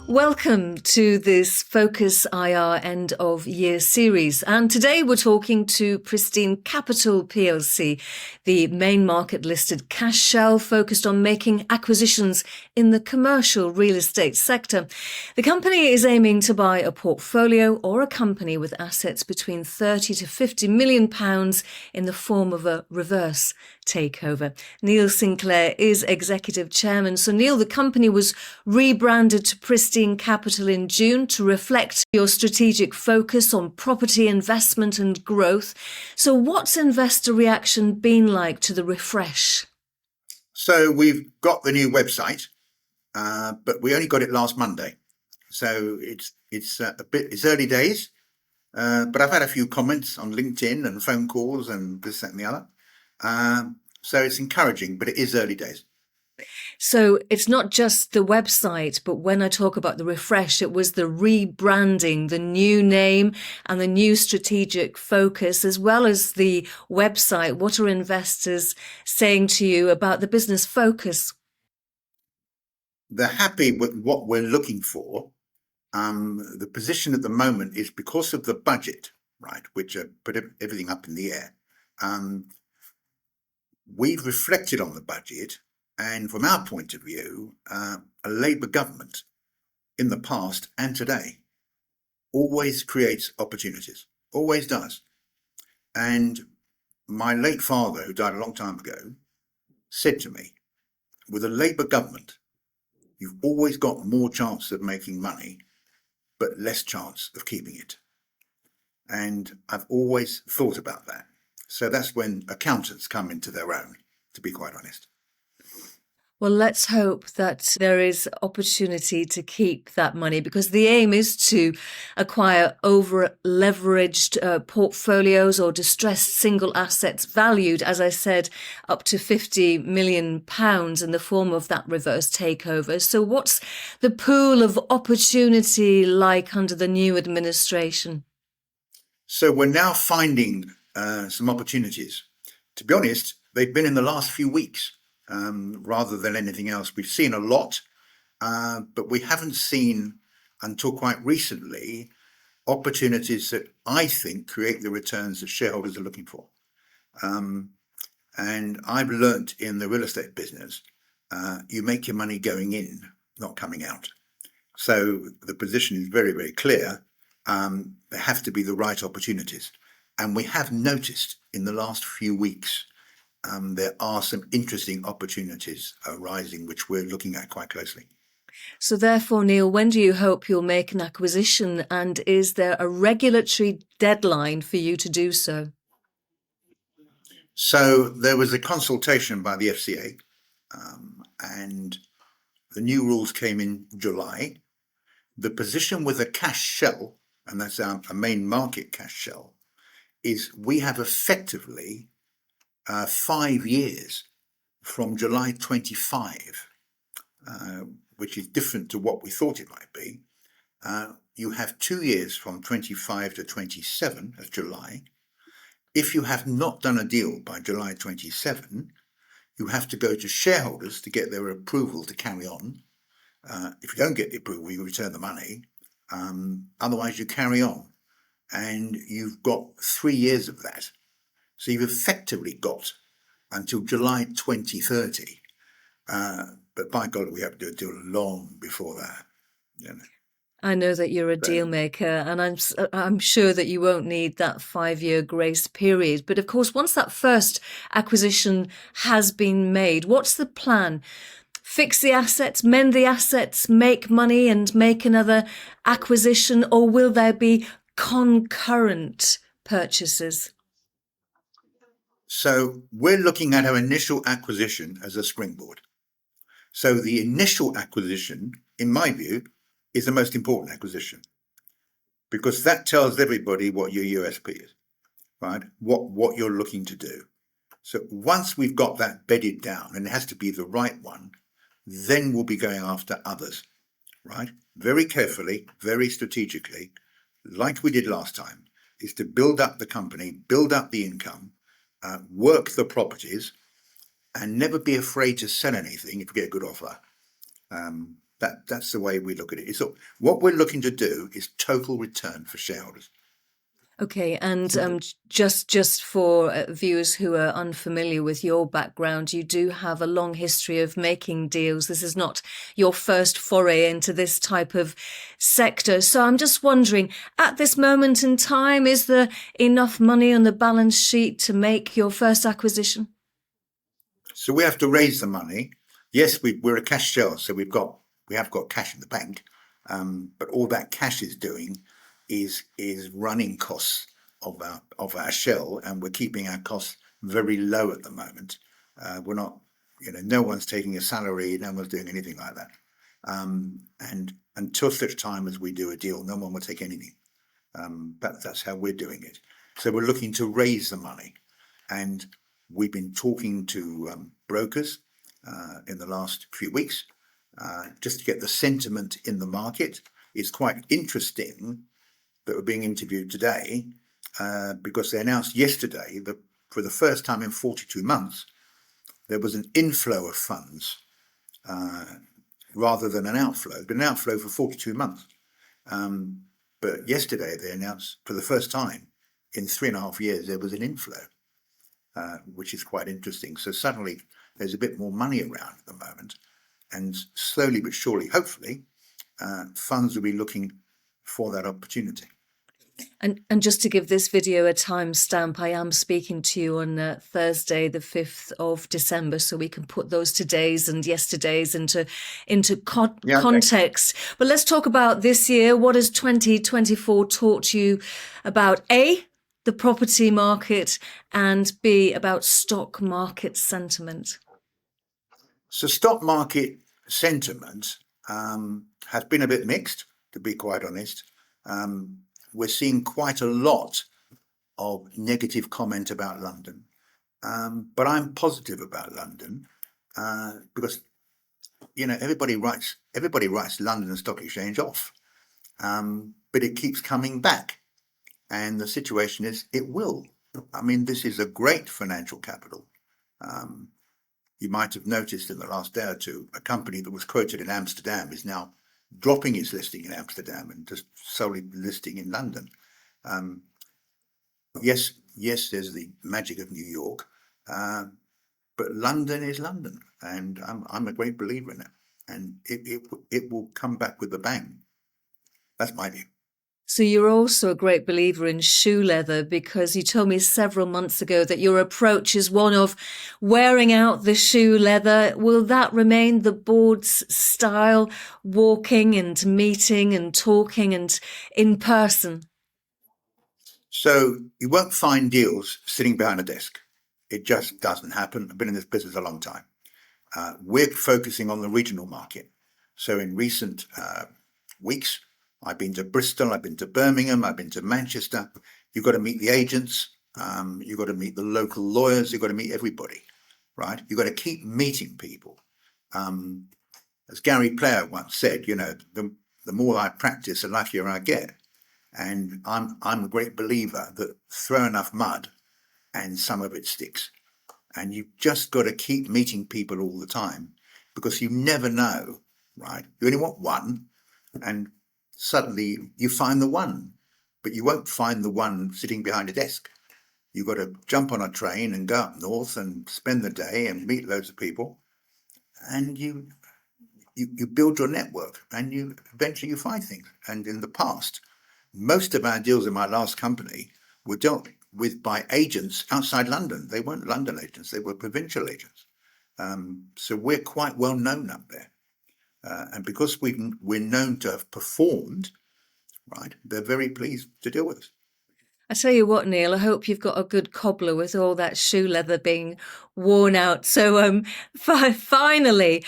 Welcome to this Focus IR end of year series. And today we're talking to Pristine Capital PLC, the main market listed cash shell focused on making acquisitions in the commercial real estate sector. The company is aiming to buy a portfolio or a company with assets between 30 to 50 million pounds in the form of a reverse takeover. Neil Sinclair is executive chairman. So Neil, the company was rebranded to Pristine Capital in June to reflect your strategic focus on property investment and growth. So what's investor reaction been like to the refresh? So we've got the new website, but we only got it last Monday. So it's early days, but I've had a few comments on LinkedIn and phone calls and this, that and the other. So it's encouraging, but it is early days. So it's not just the website, but when I talk about the refresh, it was the rebranding, the new name and the new strategic focus, as well as the website. What are investors saying to you about the business focus? They're happy with what we're looking for. The position at the moment is because of the budget, right, which put everything up in the air. We've reflected on the budget, and from our point of view, a Labour government in the past and today always creates opportunities, always does. And my late father, who died a long time ago, said to me, with a Labour government, you've always got more chance of making money, but less chance of keeping it. And I've always thought about that. So that's when accountants come into their own, to be quite honest. Well, let's hope that there is opportunity to keep that money, because the aim is to acquire over-leveraged portfolios or distressed single assets valued, as I said, up to £50 million in the form of that reverse takeover. So what's the pool of opportunity like under the new administration? So we're now finding some opportunities. To be honest, they've been in the last few weeks. Rather than anything else. We've seen a lot, but we haven't seen, until quite recently, opportunities that I think create the returns that shareholders are looking for. And I've learnt in the real estate business, you make your money going in, not coming out. So the position is very, very clear. There have to be the right opportunities. And we have noticed in the last few weeks, there are some interesting opportunities arising, which we're looking at quite closely. So therefore, Neil, when do you hope you'll make an acquisition, and is there a regulatory deadline for you to do so? So there was a consultation by the FCA, and the new rules came in July. The position with a cash shell, and that's our main market cash shell, is we have effectively 5 years from July 25, which is different to what we thought it might be. You have 2 years from 25 to 27 of July. If you have not done a deal by July 27, you have to go to shareholders to get their approval to carry on. If you don't get the approval, you return the money. Otherwise, you carry on. And you've got 3 years of that. So you've effectively got until July 2030. But by God, we have to do a deal long before that. You know. I know that you're a deal maker, and I'm sure that you won't need that 5-year grace period. But of course, once that first acquisition has been made, what's the plan? Fix the assets, mend the assets, make money and make another acquisition, or will there be concurrent purchases? So we're looking at our initial acquisition as a springboard. So the initial acquisition, in my view, is the most important acquisition, because that tells everybody what your USP is, right? What you're looking to do. So once we've got that bedded down, and it has to be the right one, then we'll be going after others, right? Very carefully, very strategically, like we did last time, is to build up the company, build up the income, work the properties, and never be afraid to sell anything if you get a good offer. That's the way we look at it. So what we're looking to do is total return for shareholders. Okay, and Simple. just for viewers who are unfamiliar with your background, you do have a long history of making deals. This is not your first foray into this type of sector. So I'm just wondering, at this moment in time, is there enough money on the balance sheet to make your first acquisition? So we have to raise the money. Yes, we're a cash shell, so we have got cash in the bank, but all that cash is doing is running costs of our shell, and we're keeping our costs very low at the moment. We're not, no one's taking a salary, no one's doing anything like that. And until such time as we do a deal, no one will take anything. That's how we're doing it. So we're looking to raise the money, and we've been talking to brokers in the last few weeks just to get the sentiment in the market. It's quite interesting that we're being interviewed today because they announced yesterday that for the first time in 42 months, there was an inflow of funds rather than an outflow. There's been an outflow for 42 months. But yesterday they announced for the first time in 3.5 years, there was an inflow, which is quite interesting. So suddenly there's a bit more money around at the moment, and slowly but surely, hopefully, funds will be looking for that opportunity. And just to give this video a timestamp, I am speaking to you on Thursday, the 5th of December, so we can put those today's and yesterday's into Yeah, okay. context. But let's talk about this year. What has 2024 taught you about A, the property market, and B, about stock market sentiment? So stock market sentiment has been a bit mixed, to be quite honest. We're seeing quite a lot of negative comment about London, but I'm positive about London because everybody writes London Stock Exchange off, but it keeps coming back, and the situation is it will. I mean, this is a great financial capital. You might have noticed in the last day or two, a company that was quoted in Amsterdam is now dropping its listing in Amsterdam and just solely listing in London. Yes, there's the magic of New York, but London is London, and I'm a great believer in it, and it will come back with a bang. That's my view. So you're also a great believer in shoe leather, because you told me several months ago that your approach is one of wearing out the shoe leather. Will that remain the board's style, walking and meeting and talking and in person? So you won't find deals sitting behind a desk. It just doesn't happen. I've been in this business a long time. We're focusing on the regional market. So in recent weeks, I've been to Bristol, I've been to Birmingham, I've been to Manchester. You've got to meet the agents, you've got to meet the local lawyers, you've got to meet everybody, right? You've got to keep meeting people. As Gary Player once said, the more I practice, the luckier I get. And I'm a great believer that throw enough mud and some of it sticks. And you've just got to keep meeting people all the time, because you never know, right? You only want one, and suddenly you find the one, but you won't find the one sitting behind a desk. You've got to jump on a train and go up north and spend the day and meet loads of people, and you build your network, and you eventually find things. And in the past, most of our deals in my last company were dealt with by agents outside London. They weren't London agents, they were provincial agents. So we're quite well known up there. And because we're known to have performed, right, they're very pleased to deal with us. I tell you what, Neil, I hope you've got a good cobbler with all that shoe leather being worn out. So finally,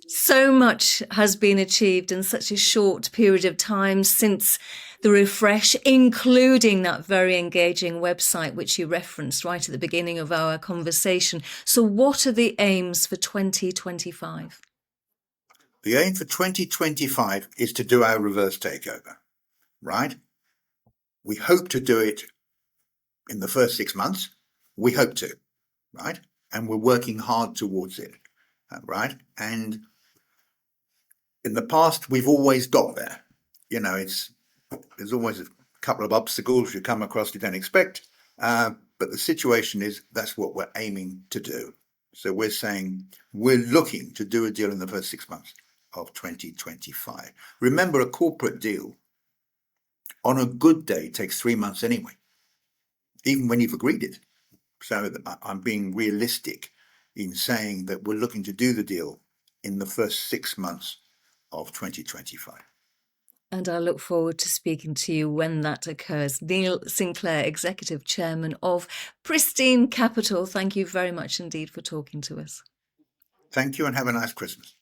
so much has been achieved in such a short period of time since the refresh, including that very engaging website which you referenced right at the beginning of our conversation. So what are the aims for 2025? The aim for 2025 is to do our reverse takeover, right? We hope to do it in the first 6 months. We hope to, right? And we're working hard towards it, right? And In the past, we've always got there. You know, there's always a couple of obstacles you come across you don't expect. But the situation is that's what we're aiming to do. So we're saying we're looking to do a deal in the first 6 months of 2025. Remember, a corporate deal on a good day takes 3 months anyway, even when you've agreed it. So I'm being realistic in saying that we're looking to do the deal in the first 6 months of 2025. And I look forward to speaking to you when that occurs. Neil Sinclair, Executive Chairman of Pristine Capital, thank you very much indeed for talking to us. Thank you and have a nice Christmas.